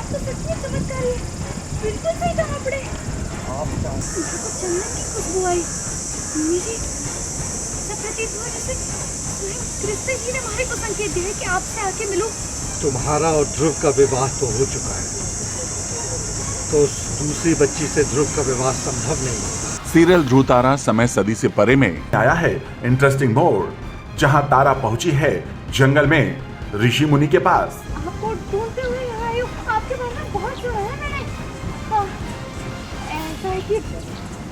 तो सच में चमत्कार है। बिल्कुल सही कहा आपने। आप मुझे तो चंदन की खुशबू आई। मुझे ऐसा प्रतीत हुआ जैसे स्वयं कृष्ण जी ने हमारे को संकेत दिया है कि आपसे आके मिलो। तुम्हारा और ध्रुव का विवाह तो हो चुका है, तो उस दूसरी बच्ची से ध्रुव का विवाह संभव नहीं है। सीरियल ध्रुव तारा समय सदी से परे में आया है इंटरेस्टिंग मोड़, जहां तारा पहुंची है जंगल में ऋषि मुनि के पास। आपको ढूंढते हुए यहाँ आई हूँ। आपके बारे में बहुत सुना है मैंने। हाँ, ऐसा है कि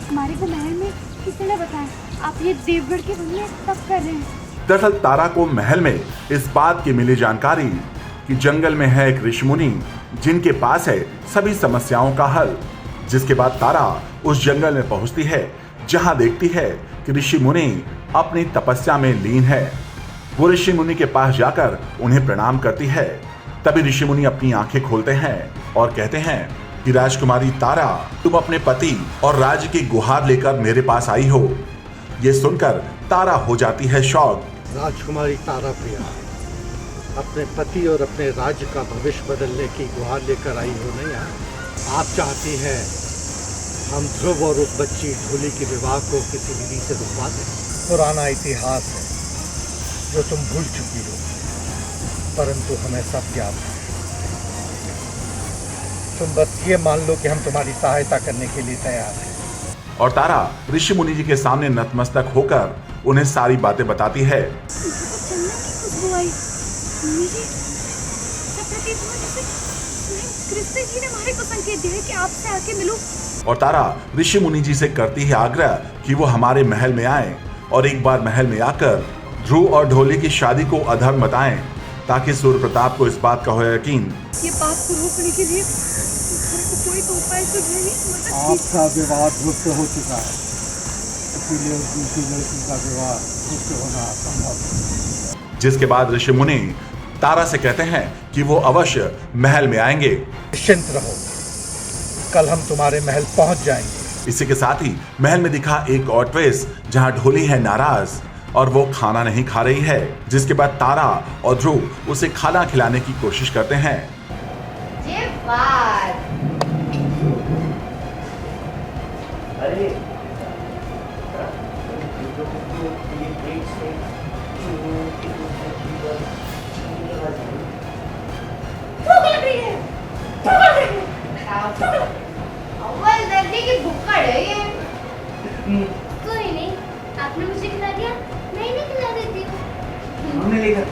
हमारे को महल में किसी ने बताया आप ये देवगढ़ के वन में तप कर रहे हैं। दरअसल तारा को महल में इस बात की मिली जानकारी कि जंगल में है एक ऋषि मुनि जिनके पास है सभी समस्याओं का हल। जिसके बाद तारा उस जंगल में पहुंचती है, जहां देखती है कि ऋषि मुनि अपनी तपस्या में लीन है। वो ऋषि मुनि के पास जाकर उन्हें प्रणाम करती है। तभी ऋषि मुनि अपनी आंखें खोलते हैं और कहते हैं कि राजकुमारी तारा, तुम अपने पति और राज्य की गुहार लेकर मेरे पास आई हो। ये सुनकर तारा हो जाती है शॉक। राजकुमारी तारा प्रिया, अपने पति और अपने राज्य का भविष्य बदलने की गुहार लेकर आई हो नहीं यहाँ। आप चाहती हैं हम ध्रुव और उस बच्ची ढोली के विवाह को किसी विधि से रुकवा दें। पुराना इतिहास है जो तुम भूल चुकी हो, परंतु हमें सब ज्ञात है। तुम बस ये मान लो कि हम तुम्हारी सहायता करने के लिए तैयार हैं। और तारा ऋषि मुनि जी के सामने नतमस्तक होकर उन्हें सारी बातें बताती है। मुझे तो चंदन की खुशबू आई। मुझे ऐसा प्रतीत हुआ जैसे स्वयं कृष्ण जी ने हमारे को संकेत दिया है कि आपसे आके मिलो। और तारा ऋषि मुनि जी से करती है आग्रह कि वो हमारे महल में आए और एक बार महल में आकर ध्रुव और ढोली की शादी को अधर्म बताएं, ताकि सूर्य प्रताप को इस बात का हो यकीन। ये बात को रोकने के लिए मेरे को कोई तो उपाय सुझाइए। आपका विवाह ध्रुव से हो चुका है, इसीलिए उस दूसरी लड़की का विवाह ध्रुव से होना असंभव है। जिसके बाद ऋषि मुनि तारा से कहते हैं कि वो अवश्य महल में आएंगे। निश्चिंत रहो, कल हम तुम्हारे महल पहुंच जाएंगे। इसी के साथ ही महल में दिखा एक और ट्विस्ट, जहां ढोली है नाराज और वो खाना नहीं खा रही है। जिसके बाद तारा और ध्रुव उसे खाना खिलाने की कोशिश करते हैं। ये बात अरे भूख लग रही है। अव्वल दर्जे की भुक्कड़ है ये। कोई नहीं, आपने मुझे खिला दिया, मैं नहीं खिला देती हूँ। हमने लेकर,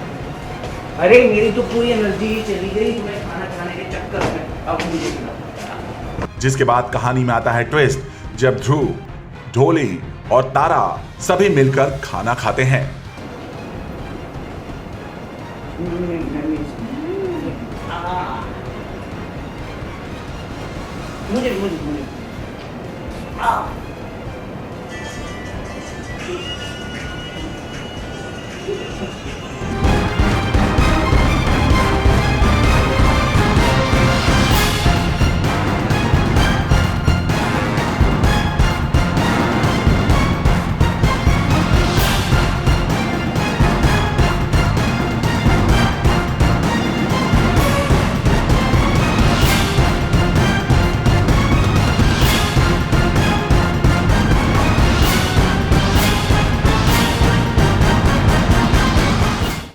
अरे मेरी तो पूरी एनर्जी चली गई तुम्हें खाना खाने के चक्कर में। अब मुझे खिला। जिसके बाद कहानी में आता है ट्विस्ट, जब ध्रुव, ढोली और तारा सभी मिलकर खाना खाते हैं। मुझे